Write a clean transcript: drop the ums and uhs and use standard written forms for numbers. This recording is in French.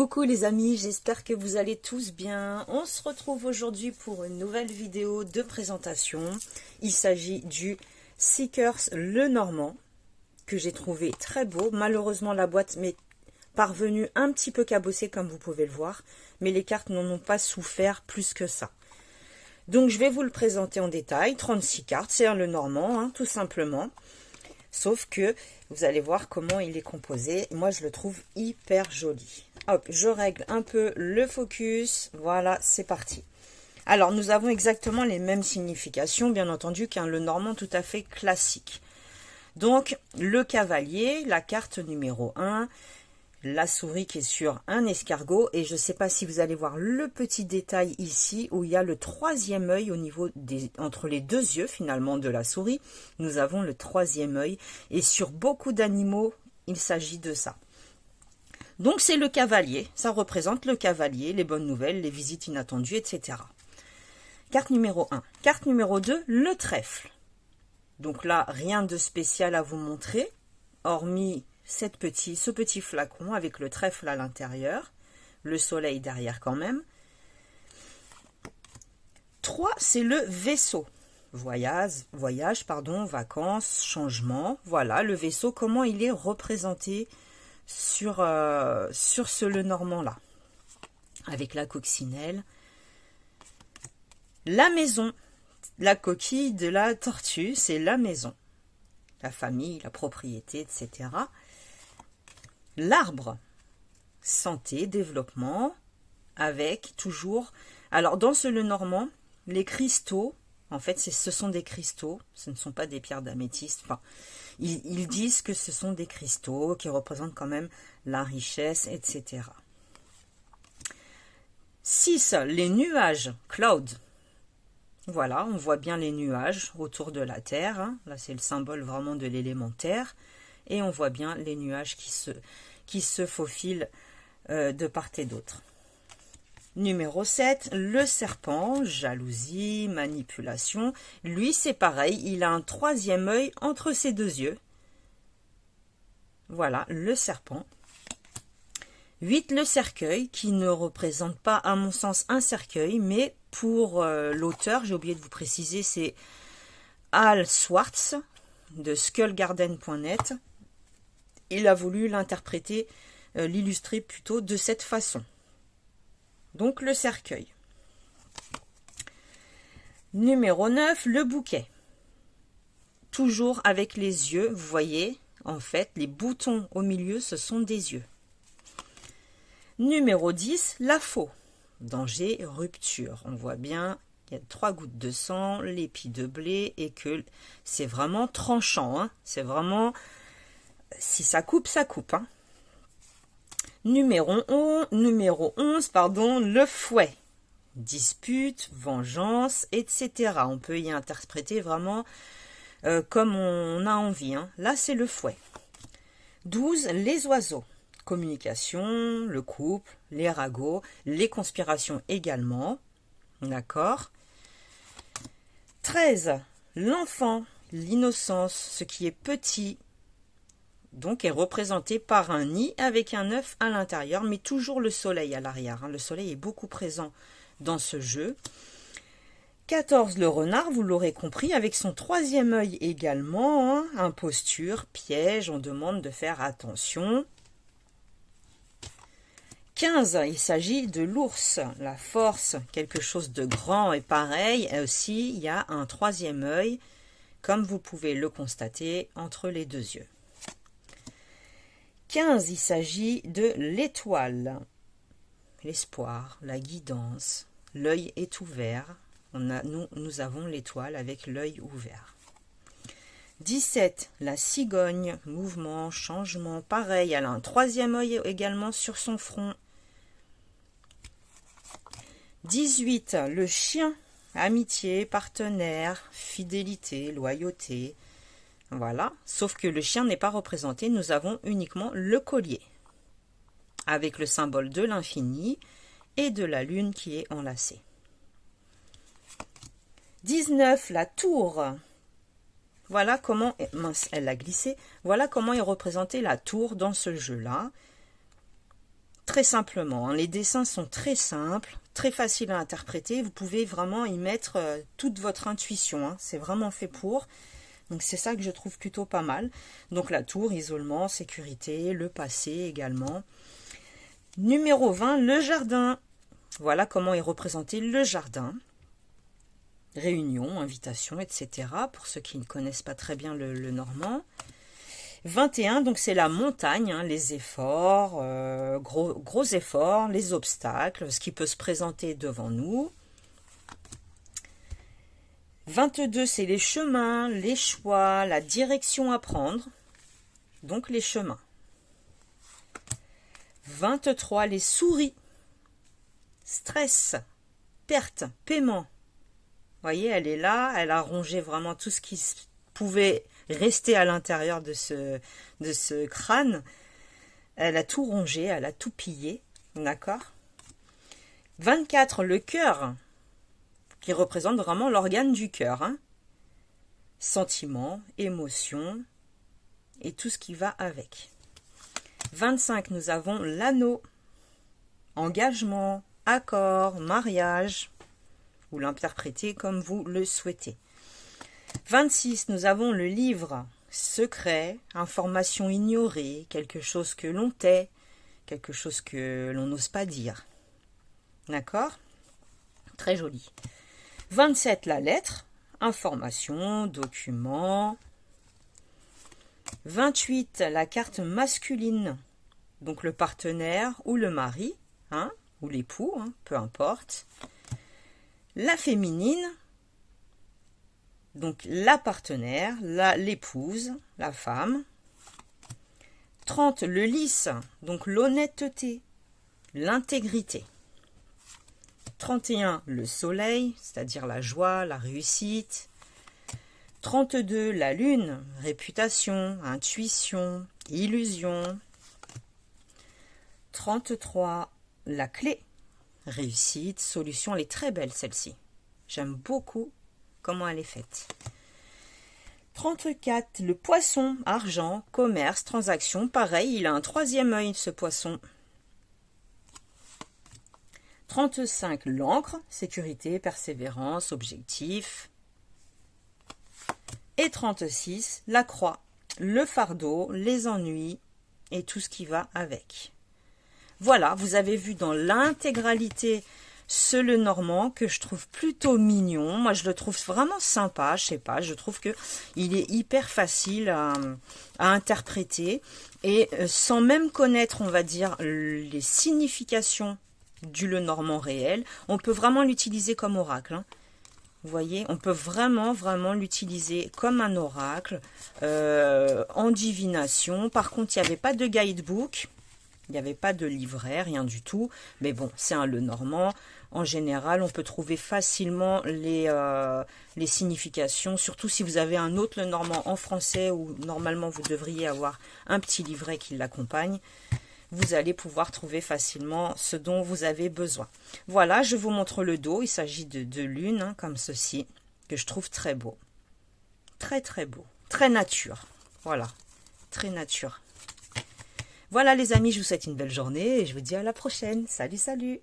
Coucou les amis, j'espère que vous allez tous bien. On se retrouve aujourd'hui pour une nouvelle vidéo de présentation. Il s'agit du Seekers Lenormand que j'ai trouvé très beau. Malheureusement la boîte m'est parvenue un petit peu cabossée comme vous pouvez le voir, mais les cartes n'en ont pas souffert plus que ça. Donc je vais vous le présenter en détail. 36 cartes, c'est un Lenormand tout simplement. Sauf que vous allez voir comment il est composé. Moi, je le trouve hyper joli. Hop, je règle un peu le focus. Voilà, c'est parti. Alors, nous avons exactement les mêmes significations, bien entendu, qu'un Lenormand tout à fait classique. Donc, le cavalier, la carte numéro 1, la souris qui est sur un escargot. Et je ne sais pas si vous allez voir le petit détail ici où il y a le troisième œil au niveau entre les deux yeux finalement de la souris. Nous avons le troisième œil et sur beaucoup d'animaux, il s'agit de ça. Donc c'est le cavalier, ça représente le cavalier, les bonnes nouvelles, les visites inattendues, etc. Carte numéro 1. Carte numéro 2, le trèfle. Donc là, rien de spécial à vous montrer, hormis ce petit flacon avec le trèfle à l'intérieur, le soleil derrière quand même. 3, c'est le vaisseau. Voyage, vacances, changement. Voilà le vaisseau, comment il est représenté sur ce Lenormand-là. Avec la coccinelle. La maison, la coquille de la tortue, c'est la maison. La famille, la propriété, etc. L'arbre, santé, développement, avec toujours... Alors, dans ce Lenormand, les cristaux, en fait, ce sont des cristaux, ce ne sont pas des pierres d'améthyste. Enfin, ils disent que ce sont des cristaux qui représentent quand même la richesse, etc. 6. Les nuages, cloud. Voilà, on voit bien les nuages autour de la Terre. Là, c'est le symbole vraiment de l'élémentaire. Et on voit bien les nuages qui se faufilent de part et d'autre. Numéro 7, le serpent, jalousie, manipulation. Lui, c'est pareil, il a un troisième œil entre ses deux yeux. Voilà, le serpent. 8, le cercueil, qui ne représente pas, à mon sens, un cercueil, mais pour l'auteur, j'ai oublié de vous préciser, c'est Al Swartz, de skullgarden.net. Il a voulu l'interpréter, l'illustrer plutôt de cette façon. Donc le cercueil. Numéro 9, le bouquet. Toujours avec les yeux, vous voyez, en fait, les boutons au milieu, ce sont des yeux. Numéro 10, la faux. Danger, rupture. On voit bien, il y a 3 gouttes de sang, l'épi de blé, et que c'est vraiment tranchant. C'est vraiment... Si ça coupe, ça coupe. Numéro 11, le fouet. Dispute, vengeance, etc. On peut y interpréter vraiment comme on a envie. Là, c'est le fouet. 12, les oiseaux. Communication, le couple, les ragots, les conspirations également. D'accord. 13, l'enfant, l'innocence, ce qui est petit. Donc est représenté par un nid avec un œuf à l'intérieur, mais toujours le soleil à l'arrière. Le soleil est beaucoup présent dans ce jeu. 14, le renard, vous l'aurez compris, avec son troisième œil également. Imposture, piège, on demande de faire attention. 15, il s'agit de l'ours, la force, quelque chose de grand et pareil. Et aussi, il y a un troisième œil, comme vous pouvez le constater, entre les deux yeux. 15, il s'agit de l'étoile, l'espoir, la guidance, l'œil est ouvert, nous avons l'étoile avec l'œil ouvert. 17, la cigogne, mouvement, changement, pareil, elle a un troisième œil également sur son front. 18, le chien, amitié, partenaire, fidélité, loyauté. Voilà, sauf que le chien n'est pas représenté, nous avons uniquement le collier, avec le symbole de l'infini et de la lune qui est enlacée. 19, la tour. Voilà comment, mince, elle a glissé, voilà comment est représentée la tour dans ce jeu-là. très simplement, hein. Les dessins sont très simples, très faciles à interpréter. Vous pouvez vraiment y mettre toute votre intuition, hein. C'est vraiment fait pour. Donc c'est ça que je trouve plutôt pas mal. Donc la tour, isolement, sécurité, le passé également. Numéro 20, le jardin. Voilà comment est représenté le jardin. Réunion, invitation, etc. Pour ceux qui ne connaissent pas très bien le normand. 21, donc c'est la montagne, hein, les efforts, gros efforts, les obstacles, ce qui peut se présenter devant nous. 22, c'est les chemins, les choix, la direction à prendre, donc les chemins. 23, les souris, stress, perte, paiement. Vous voyez, elle est là, elle a rongé vraiment tout ce qui pouvait rester à l'intérieur de ce crâne. Elle a tout rongé, elle a tout pillé, d'accord? 24, le cœur, qui représente vraiment l'organe du cœur, hein. Sentiments, émotions et tout ce qui va avec. 25, nous avons l'anneau, engagement, accord, mariage, vous l'interprétez comme vous le souhaitez. 26, nous avons le livre, secret, information ignorée, quelque chose que l'on tait, quelque chose que l'on n'ose pas dire. D'accord? Très joli. 27, la lettre, information, document. 28, la carte masculine, donc le partenaire ou le mari, hein, ou l'époux, hein, peu importe. La féminine, donc la partenaire, l'épouse, la femme. 30, le lys, donc l'honnêteté, l'intégrité. 31, le soleil, c'est-à-dire la joie, la réussite. 32, la lune, réputation, intuition, illusion. 33, la clé, réussite, solution. Elle est très belle celle-ci. J'aime beaucoup comment elle est faite. 34, le poisson, argent, commerce, transaction. Pareil, il a un troisième œil ce poisson. 35, l'encre, sécurité, persévérance, objectif. Et 36, la croix, le fardeau, les ennuis et tout ce qui va avec. Voilà, vous avez vu dans l'intégralité ce Lenormand que je trouve plutôt mignon. Moi, je le trouve vraiment sympa, je sais pas, je trouve que il est hyper facile à interpréter et sans même connaître, on va dire, les significations du Lenormand réel, on peut vraiment l'utiliser comme oracle, hein. Vous voyez, on peut vraiment l'utiliser comme un oracle en divination. Par contre, il n'y avait pas de guidebook, il n'y avait pas de livret, rien du tout. Mais bon, c'est un Lenormand. En général, on peut trouver facilement les significations, surtout si vous avez un autre Lenormand en français où normalement vous devriez avoir un petit livret qui l'accompagne. Vous allez pouvoir trouver facilement ce dont vous avez besoin. Voilà, je vous montre le dos. Il s'agit de lune, hein, comme ceci, que je trouve très beau. Très beau. Très nature. Voilà, très nature. Voilà les amis, je vous souhaite une belle journée et je vous dis à la prochaine. Salut, salut!